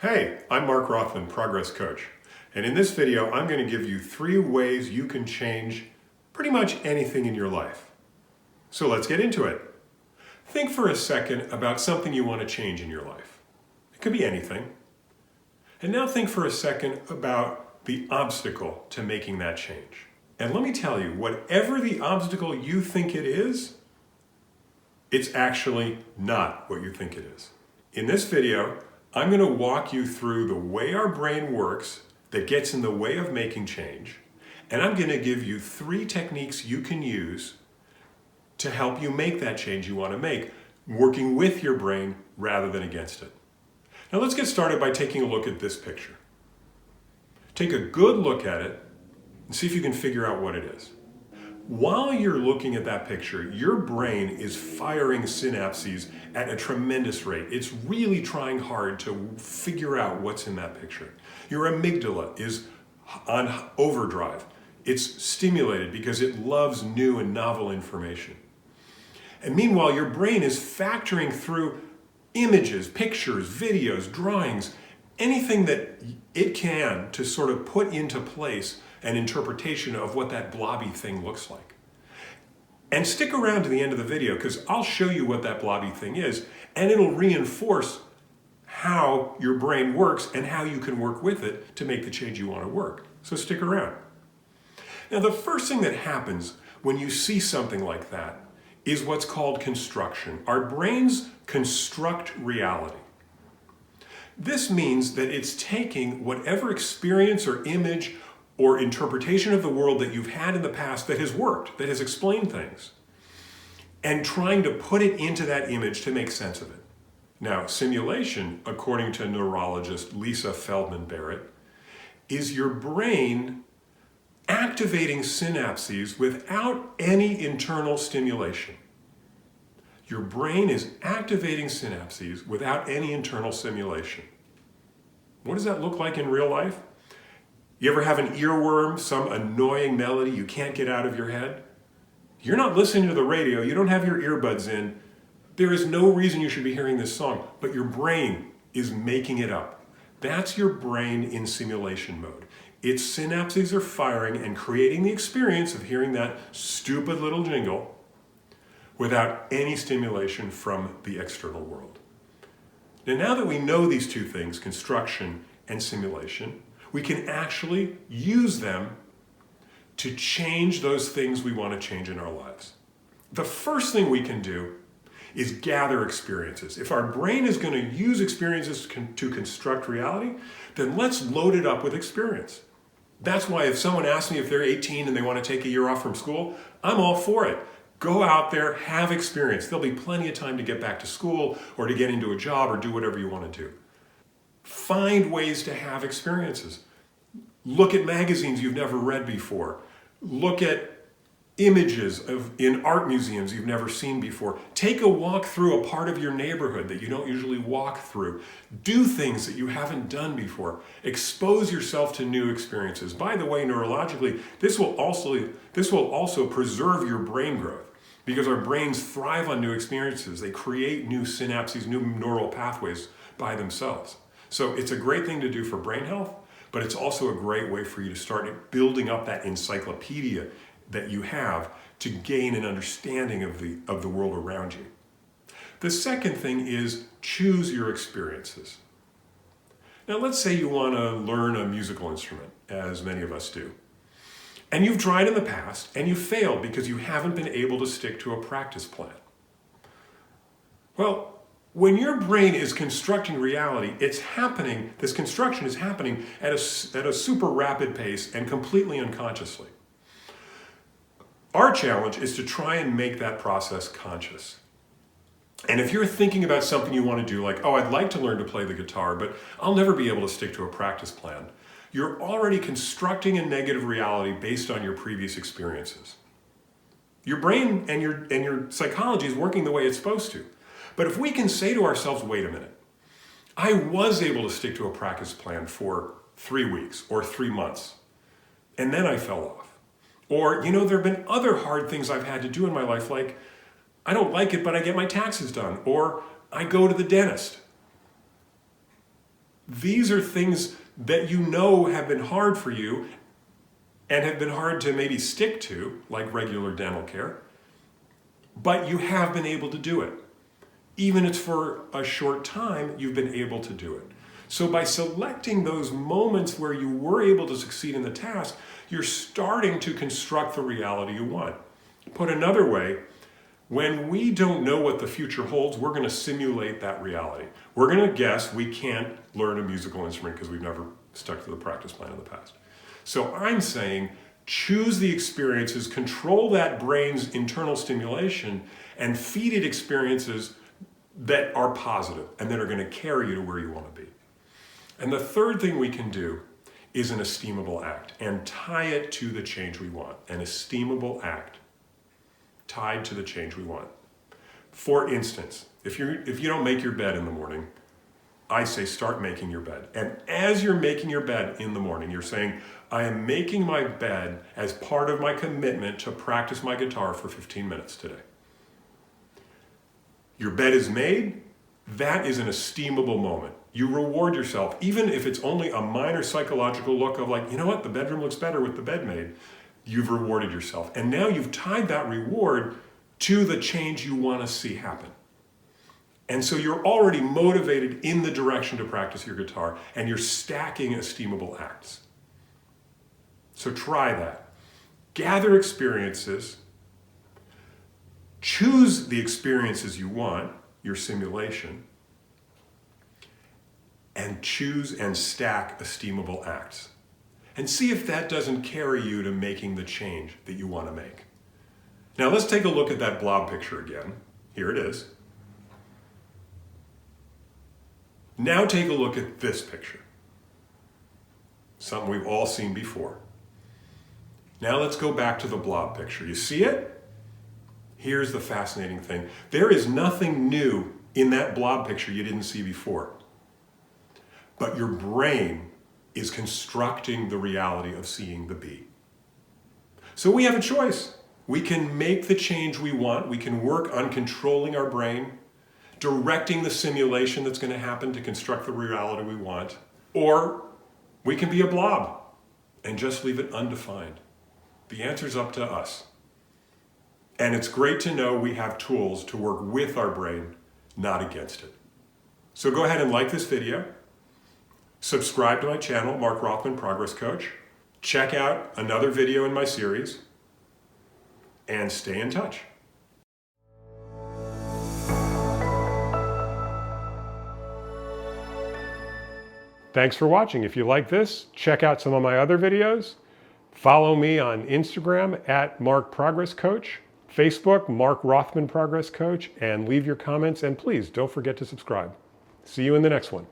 Hey, I'm Mark Rothman, Progress Coach. And in this video, I'm going to give you 3 ways you can change pretty much anything in your life. So let's get into it. Think for a second about something you want to change in your life. It could be anything. And now think for a second about the obstacle to making that change. And let me tell you, whatever the obstacle you think it is, it's actually not what you think it is. In this video, I'm going to walk you through the way our brain works that gets in the way of making change, and I'm going to give you 3 techniques you can use to help you make that change you want to make, working with your brain rather than against it. Now let's get started by taking a look at this picture. Take a good look at it and see if you can figure out what it is. While you're looking at that picture, your brain is firing synapses at a tremendous rate. It's really trying hard to figure out what's in that picture. Your amygdala is on overdrive. It's stimulated because it loves new and novel information. And meanwhile, your brain is factoring through images, pictures, videos, drawings, anything that it can to sort of put into place an interpretation of what that blobby thing looks like. And stick around to the end of the video because I'll show you what that blobby thing is, and it'll reinforce how your brain works and how you can work with it to make the change you want to work. So stick around. Now, the first thing that happens when you see something like that is what's called construction. Our brains construct reality. This means that it's taking whatever experience or image or interpretation of the world that you've had in the past that has worked, that has explained things, and trying to put it into that image to make sense of it. Now, simulation, according to neurologist Lisa Feldman Barrett, is your brain activating synapses without any internal stimulation. Your brain is activating synapses without any internal stimulation. What does that look like in real life? You ever have an earworm, some annoying melody you can't get out of your head? You're not listening to the radio, you don't have your earbuds in. There is no reason you should be hearing this song, but your brain is making it up. That's your brain in simulation mode. Its synapses are firing and creating the experience of hearing that stupid little jingle without any stimulation from the external world. Now that we know these 2 things, construction and simulation, we can actually use them to change those things we want to change in our lives. The first thing we can do is gather experiences. If our brain is going to use experiences to construct reality, then let's load it up with experience. That's why if someone asks me if they're 18 and they want to take a year off from school, I'm all for it. Go out there, have experience. There'll be plenty of time to get back to school or to get into a job or do whatever you want to do. Find ways to have experiences. Look at magazines you've never read before. Look at images in art museums you've never seen before. Take a walk through a part of your neighborhood that you don't usually walk through. Do things that you haven't done before. Expose yourself to new experiences. By the way, neurologically, this will also preserve your brain growth because our brains thrive on new experiences. They create new synapses, new neural pathways by themselves. So it's a great thing to do for brain health, but it's also a great way for you to start building up that encyclopedia that you have to gain an understanding of the world around you. The second thing is choose your experiences. Now let's say you want to learn a musical instrument, as many of us do. And you've tried in the past and you failed because you haven't been able to stick to a practice plan. Well, when your brain is constructing reality, this construction is happening at a super rapid pace and completely unconsciously. Our challenge is to try and make that process conscious. And if you're thinking about something you want to do, like, oh, I'd like to learn to play the guitar, but I'll never be able to stick to a practice plan, you're already constructing a negative reality based on your previous experiences. Your brain and your psychology is working the way it's supposed to. But if we can say to ourselves, wait a minute, I was able to stick to a practice plan for 3 weeks or 3 months, and then I fell off. Or, there have been other hard things I've had to do in my life, like I don't like it, but I get my taxes done, or I go to the dentist. These are things that you know have been hard for you and have been hard to maybe stick to, like regular dental care, but you have been able to do it. Even if it's for a short time, you've been able to do it. So by selecting those moments where you were able to succeed in the task, you're starting to construct the reality you want. Put another way, when we don't know what the future holds, we're going to simulate that reality. We're going to guess we can't learn a musical instrument because we've never stuck to the practice plan in the past. So I'm saying choose the experiences, control that brain's internal stimulation, and feed it experiences that are positive and that are going to carry you to where you want to be. And the third thing we can do is an esteemable act and tie it to the change we want. An esteemable act tied to the change we want. For instance, if you don't make your bed in the morning, I say start making your bed. And as you're making your bed in the morning, you're saying, I am making my bed as part of my commitment to practice my guitar for 15 minutes today. Your bed is made. That is an esteemable moment. You reward yourself, even if it's only a minor psychological look of like, you know what, the bedroom looks better with the bed made. You've rewarded yourself. And now you've tied that reward to the change you want to see happen. And so you're already motivated in the direction to practice your guitar, and you're stacking esteemable acts. So try that. Gather experiences. Choose the experiences you want, your simulation, and choose and stack esteemable acts. And see if that doesn't carry you to making the change that you want to make. Now let's take a look at that blob picture again. Here it is. Now take a look at this picture. Something we've all seen before. Now let's go back to the blob picture. You see it? Here's the fascinating thing. There is nothing new in that blob picture you didn't see before. But your brain is constructing the reality of seeing the bee. So we have a choice. We can make the change we want. We can work on controlling our brain, directing the simulation that's going to happen to construct the reality we want. Or we can be a blob and just leave it undefined. The answer's up to us. And it's great to know we have tools to work with our brain, not against it. So go ahead and like this video. Subscribe to my channel, Mark Rothman, Progress Coach. Check out another video in my series. And stay in touch. Thanks for watching. If you like this, check out some of my other videos. Follow me on Instagram at Mark Progress Coach, Facebook, Mark Rothman Progress Coach, and leave your comments. And please don't forget to subscribe. See you in the next one.